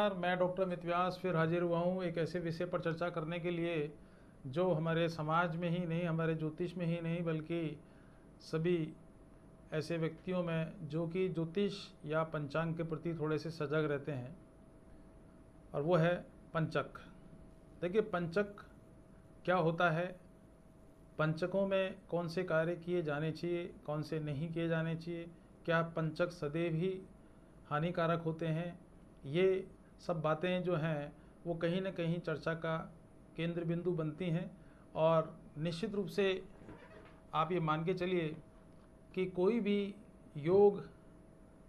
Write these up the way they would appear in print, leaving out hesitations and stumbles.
नमस्कार, मैं डॉक्टर अमित व्यास फिर हाजिर हुआ हूँ एक ऐसे विषय पर चर्चा करने के लिए जो हमारे समाज में ही नहीं, हमारे ज्योतिष में ही नहीं, बल्कि सभी ऐसे व्यक्तियों में जो कि ज्योतिष या पंचांग के प्रति थोड़े से सजग रहते हैं, और वो है पंचक। देखिए, पंचक क्या होता है, पंचकों में कौन से कार्य किए जाने चाहिए, कौन से नहीं किए जाने चाहिए, क्या पंचक सदैव ही हानिकारक होते हैं, ये सब बातें जो हैं वो कहीं न कहीं चर्चा का केंद्र बिंदु बनती हैं। और निश्चित रूप से आप ये मान के चलिए कि कोई भी योग,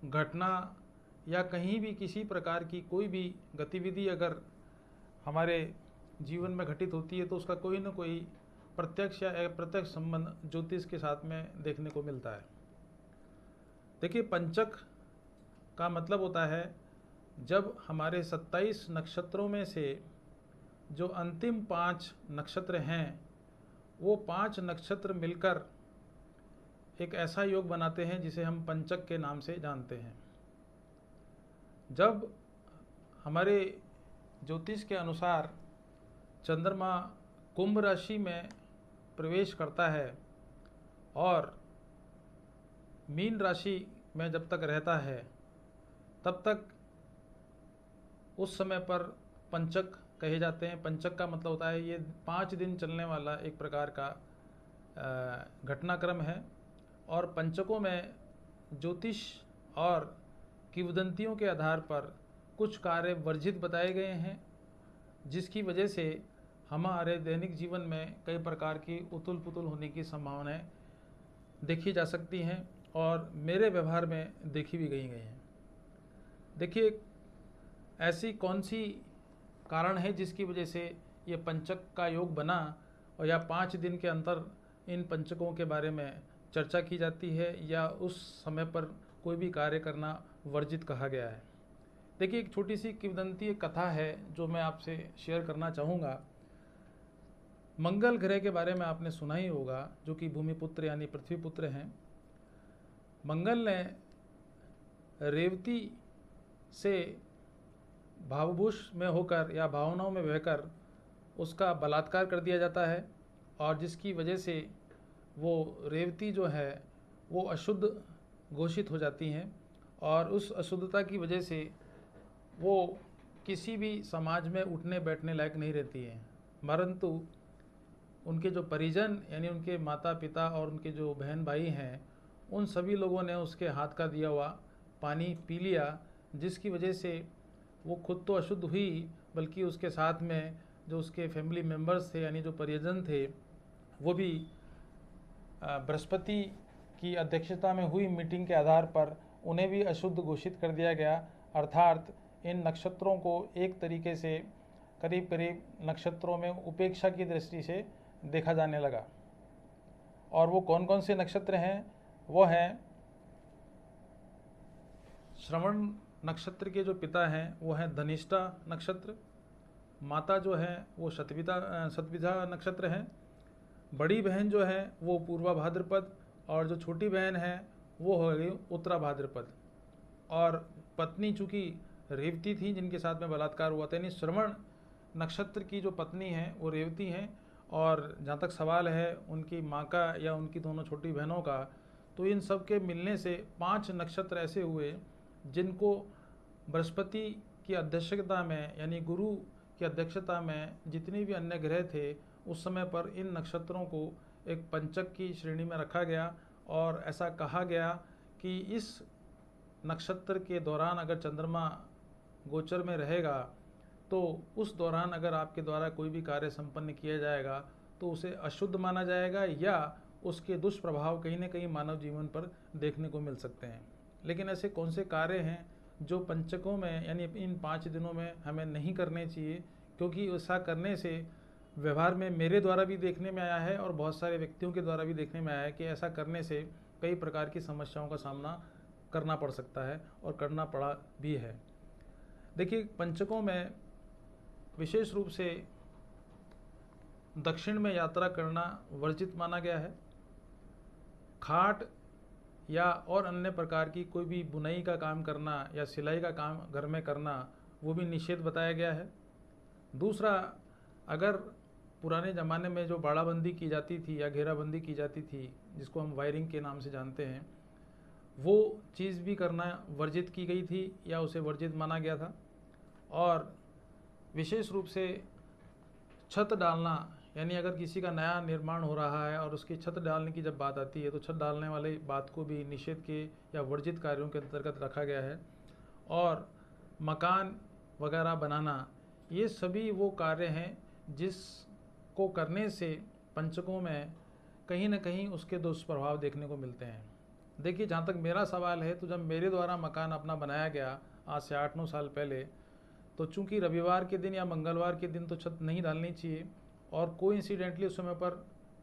घटना या कहीं भी किसी प्रकार की कोई भी गतिविधि अगर हमारे जीवन में घटित होती है तो उसका कोई न कोई प्रत्यक्ष या अप्रत्यक्ष संबंध ज्योतिष के साथ में देखने को मिलता है। देखिए, पंचक का मतलब होता है जब हमारे 27 नक्षत्रों में से जो अंतिम 5 नक्षत्र हैं वो 5 नक्षत्र मिलकर एक ऐसा योग बनाते हैं जिसे हम पंचक के नाम से जानते हैं। जब हमारे ज्योतिष के अनुसार चंद्रमा कुंभ राशि में प्रवेश करता है और मीन राशि में जब तक रहता है तब तक उस समय पर पंचक कहे जाते हैं। पंचक का मतलब होता है ये 5 दिन चलने वाला एक प्रकार का घटनाक्रम है। और पंचकों में ज्योतिष और किंवदंतियों के आधार पर कुछ कार्य वर्जित बताए गए हैं, जिसकी वजह से हमारे दैनिक जीवन में कई प्रकार की उथल पुथल होने की संभावनाएं देखी जा सकती हैं और मेरे व्यवहार में देखी भी गई हैं। देखिए, ऐसी कौन सी कारण है जिसकी वजह से ये पंचक का योग बना और या 5 दिन के अंतर इन पंचकों के बारे में चर्चा की जाती है या उस समय पर कोई भी कार्य करना वर्जित कहा गया है। देखिए, एक छोटी सी किंवदंती कथा है जो मैं आपसे शेयर करना चाहूँगा। मंगल ग्रह के बारे में आपने सुना ही होगा, जो कि भूमिपुत्र यानी पृथ्वी पुत्र हैं। मंगल ने रेवती से भावभूष में होकर या भावनाओं में बहकर उसका बलात्कार कर दिया जाता है और जिसकी वजह से वो रेवती जो है वो अशुद्ध घोषित हो जाती हैं और उस अशुद्धता की वजह से वो किसी भी समाज में उठने बैठने लायक नहीं रहती हैं। परंतु उनके जो परिजन यानी उनके माता पिता और उनके जो बहन भाई हैं, उन सभी लोगों ने उसके हाथ का दिया हुआ पानी पी लिया, जिसकी वजह से वो खुद तो अशुद्ध हुई बल्कि उसके साथ में जो उसके फैमिली मेम्बर्स थे यानी जो परिजन थे वो भी बृहस्पति की अध्यक्षता में हुई मीटिंग के आधार पर उन्हें भी अशुद्ध घोषित कर दिया गया। अर्थात इन नक्षत्रों को एक तरीके से करीब करीब नक्षत्रों में उपेक्षा की दृष्टि से देखा जाने लगा। और वो कौन कौन से नक्षत्र हैं? वो हैं श्रवण नक्षत्र के जो पिता हैं वो हैं धनिष्ठा नक्षत्र, माता जो है वो शतभिषा नक्षत्र हैं, बड़ी बहन जो है वो पूर्वा भाद्रपद और जो छोटी बहन है वो हो गई उत्तरा भाद्रपद। और पत्नी चूँकि रेवती थी जिनके साथ में बलात्कार हुआ था, यानी श्रवण नक्षत्र की जो पत्नी है वो रेवती हैं। और जहाँ तक सवाल है उनकी माँ का या उनकी दोनों छोटी बहनों का, तो इन सब के मिलने से 5 नक्षत्र ऐसे हुए जिनको बृहस्पति की अध्यक्षता में यानी गुरु की अध्यक्षता में जितने भी अन्य ग्रह थे उस समय पर इन नक्षत्रों को एक पंचक की श्रेणी में रखा गया। और ऐसा कहा गया कि इस नक्षत्र के दौरान अगर चंद्रमा गोचर में रहेगा तो उस दौरान अगर आपके द्वारा कोई भी कार्य संपन्न किया जाएगा तो उसे अशुद्ध माना जाएगा या उसके दुष्प्रभाव कहीं न कहीं मानव जीवन पर देखने को मिल सकते हैं। लेकिन ऐसे कौन से कार्य हैं जो पंचकों में यानी इन 5 दिनों में हमें नहीं करने चाहिए, क्योंकि ऐसा करने से व्यवहार में मेरे द्वारा भी देखने में आया है और बहुत सारे व्यक्तियों के द्वारा भी देखने में आया है कि ऐसा करने से कई प्रकार की समस्याओं का सामना करना पड़ सकता है और करना पड़ा भी है। देखिए, पंचकों में विशेष रूप से दक्षिण में यात्रा करना वर्जित माना गया है। खाट या और अन्य प्रकार की कोई भी बुनाई का काम करना या सिलाई का काम घर में करना वो भी निषेध बताया गया है। दूसरा, अगर पुराने ज़माने में जो बाड़ाबंदी की जाती थी या घेराबंदी की जाती थी, जिसको हम वायरिंग के नाम से जानते हैं, वो चीज़ भी करना वर्जित की गई थी या उसे वर्जित माना गया था। और विशेष रूप से छत डालना, यानी अगर किसी का नया निर्माण हो रहा है और उसकी छत डालने की जब बात आती है तो छत डालने वाले बात को भी निषेध के या वर्जित कार्यों के अंतर्गत रखा गया है। और मकान वगैरह बनाना, ये सभी वो कार्य हैं जिसको करने से पंचकों में कहीं ना कहीं उसके दुष्प्रभाव देखने को मिलते हैं। देखिए, जहाँ तक मेरा सवाल है, तो जब मेरे द्वारा मकान अपना बनाया गया आज से 8-9 साल पहले, तो चूंकि रविवार के दिन या मंगलवार के दिन तो छत नहीं डालनी चाहिए, और कोइंसिडेंटली उस समय पर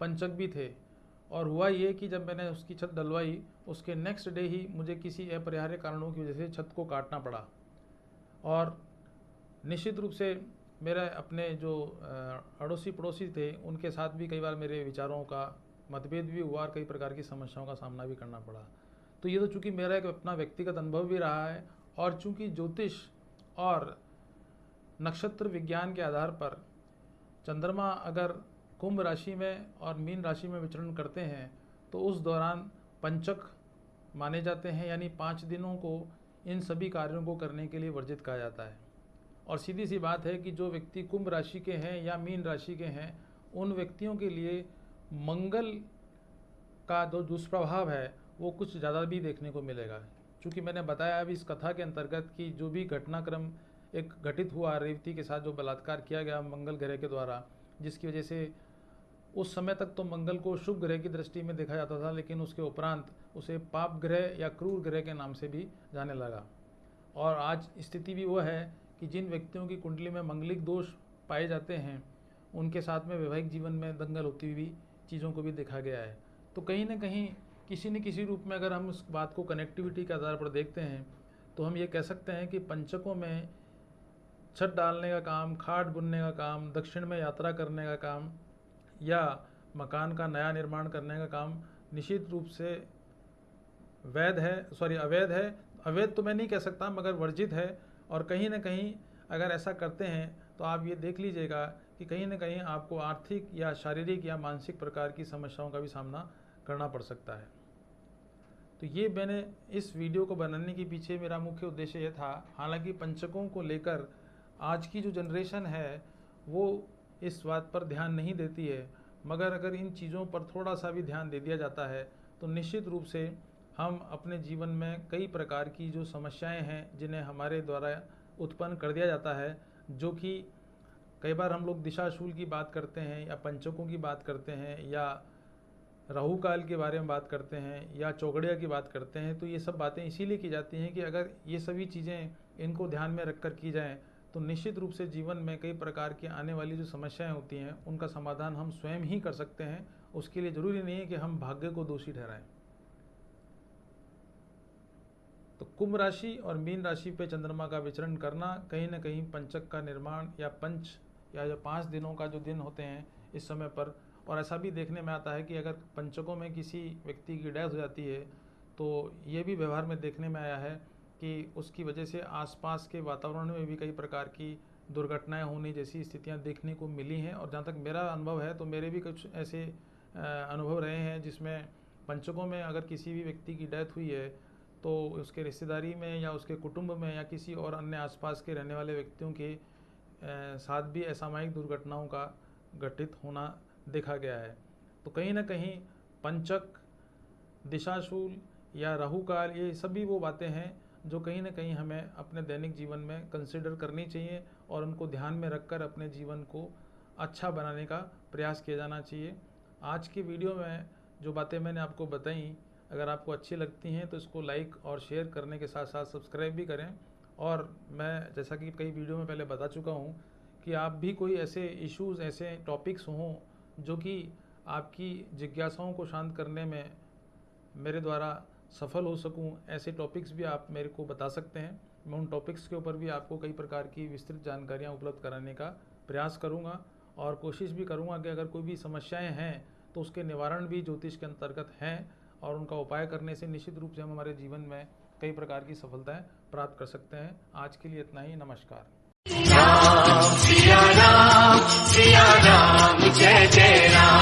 पंचक भी थे। और हुआ ये कि जब मैंने उसकी छत डलवाई, उसके नेक्स्ट डे ही मुझे किसी अपरिहार्य कारणों की वजह से छत को काटना पड़ा। और निश्चित रूप से मेरे अपने जो अड़ोसी पड़ोसी थे, उनके साथ भी कई बार मेरे विचारों का मतभेद भी हुआ और कई प्रकार की समस्याओं का सामना भी करना पड़ा। तो ये तो चूँकि मेरा एक अपना व्यक्तिगत अनुभव भी रहा है, और चूँकि ज्योतिष और नक्षत्र विज्ञान के आधार पर चंद्रमा अगर कुंभ राशि में और मीन राशि में विचरण करते हैं तो उस दौरान पंचक माने जाते हैं, यानी 5 दिनों को इन सभी कार्यों को करने के लिए वर्जित कहा जाता है। और सीधी सी बात है कि जो व्यक्ति कुंभ राशि के हैं या मीन राशि के हैं, उन व्यक्तियों के लिए मंगल का जो दुष्प्रभाव है वो कुछ ज़्यादा भी देखने को मिलेगा। चूँकि मैंने बताया अभी इस कथा के अंतर्गत कि जो भी घटनाक्रम एक घटित हुआ, रेवती के साथ जो बलात्कार किया गया मंगल ग्रह के द्वारा, जिसकी वजह से उस समय तक तो मंगल को शुभ ग्रह की दृष्टि में देखा जाता था, लेकिन उसके उपरांत उसे पाप ग्रह या क्रूर ग्रह के नाम से भी जाने लगा। और आज स्थिति भी वो है कि जिन व्यक्तियों की कुंडली में मंगलिक दोष पाए जाते हैं, उनके साथ में वैवाहिक जीवन में दंगल होती हुई चीज़ों को भी देखा गया है। तो कहीं ना कहीं किसी न किसी रूप में अगर हम उस बात को कनेक्टिविटी के आधार पर देखते हैं, तो हम ये कह सकते हैं कि पंचकों में छत डालने का काम, खाट बुनने का काम, दक्षिण में यात्रा करने का काम या मकान का नया निर्माण करने का काम निश्चित रूप से अवैध है। अवैध तो मैं नहीं कह सकता, मगर वर्जित है। और कहीं ना कहीं अगर ऐसा करते हैं तो आप ये देख लीजिएगा कि कहीं ना कहीं आपको आर्थिक या शारीरिक या मानसिक प्रकार की समस्याओं का भी सामना करना पड़ सकता है। तो ये मैंने इस वीडियो को बनाने के पीछे मेरा मुख्य उद्देश्य ये था। हालांकि पंचकों को लेकर आज की जो जनरेशन है वो इस बात पर ध्यान नहीं देती है, मगर अगर इन चीज़ों पर थोड़ा सा भी ध्यान दे दिया जाता है तो निश्चित रूप से हम अपने जीवन में कई प्रकार की जो समस्याएं हैं जिन्हें हमारे द्वारा उत्पन्न कर दिया जाता है, जो कि कई बार हम लोग दिशाशूल की बात करते हैं या पंचकों की बात करते हैं या राहु काल के बारे में बात करते हैं या चौगड़िया की बात करते हैं, तो ये सब बातें इसीलिए की जाती हैं कि अगर ये सभी चीज़ें इनको ध्यान में रख कर की जाएँ तो निश्चित रूप से जीवन में कई प्रकार की आने वाली जो समस्याएं होती हैं उनका समाधान हम स्वयं ही कर सकते हैं। उसके लिए ज़रूरी नहीं है कि हम भाग्य को दोषी ठहराएं। तो कुंभ राशि और मीन राशि पे चंद्रमा का विचरण करना कहीं ना कहीं पंचक का निर्माण या जो 5 दिनों का जो दिन होते हैं इस समय पर, और ऐसा भी देखने में आता है कि अगर पंचकों में किसी व्यक्ति की डेथ हो जाती है तो ये भी व्यवहार में देखने में आया है कि उसकी वजह से आसपास के वातावरण में भी कई प्रकार की दुर्घटनाएं होने जैसी स्थितियां देखने को मिली हैं। और जहाँ तक मेरा अनुभव है तो मेरे भी कुछ ऐसे अनुभव रहे हैं जिसमें पंचकों में अगर किसी भी व्यक्ति की डेथ हुई है तो उसके रिश्तेदारी में या उसके कुटुंब में या किसी और अन्य आसपास के रहने वाले व्यक्तियों के साथ भी असामयिक दुर्घटनाओं का घटित होना देखा गया है। तो कहीं ना कहीं पंचक, दिशाशूल या राहुकाल, ये सभी वो बातें हैं जो कहीं ना कहीं हमें अपने दैनिक जीवन में कंसिडर करनी चाहिए और उनको ध्यान में रखकर अपने जीवन को अच्छा बनाने का प्रयास किया जाना चाहिए। आज की वीडियो में जो बातें मैंने आपको बताई, अगर आपको अच्छी लगती हैं तो इसको लाइक और शेयर करने के साथ साथ सब्सक्राइब भी करें। और मैं जैसा कि कई वीडियो में पहले बता चुका हूँ कि आप भी कोई ऐसे इश्यूज़, ऐसे टॉपिक्स हों जो कि आपकी जिज्ञासाओं को शांत करने में मेरे द्वारा सफल हो सकूं, ऐसे टॉपिक्स भी आप मेरे को बता सकते हैं। मैं उन टॉपिक्स के ऊपर भी आपको कई प्रकार की विस्तृत जानकारियां उपलब्ध कराने का प्रयास करूंगा और कोशिश भी करूंगा कि अगर कोई भी समस्याएं हैं तो उसके निवारण भी ज्योतिष के अंतर्गत हैं और उनका उपाय करने से निश्चित रूप से हम हमारे जीवन में कई प्रकार की सफलताएं प्राप्त कर सकते हैं। आज के लिए इतना ही। नमस्कार। राम सिया राम जय जय राम।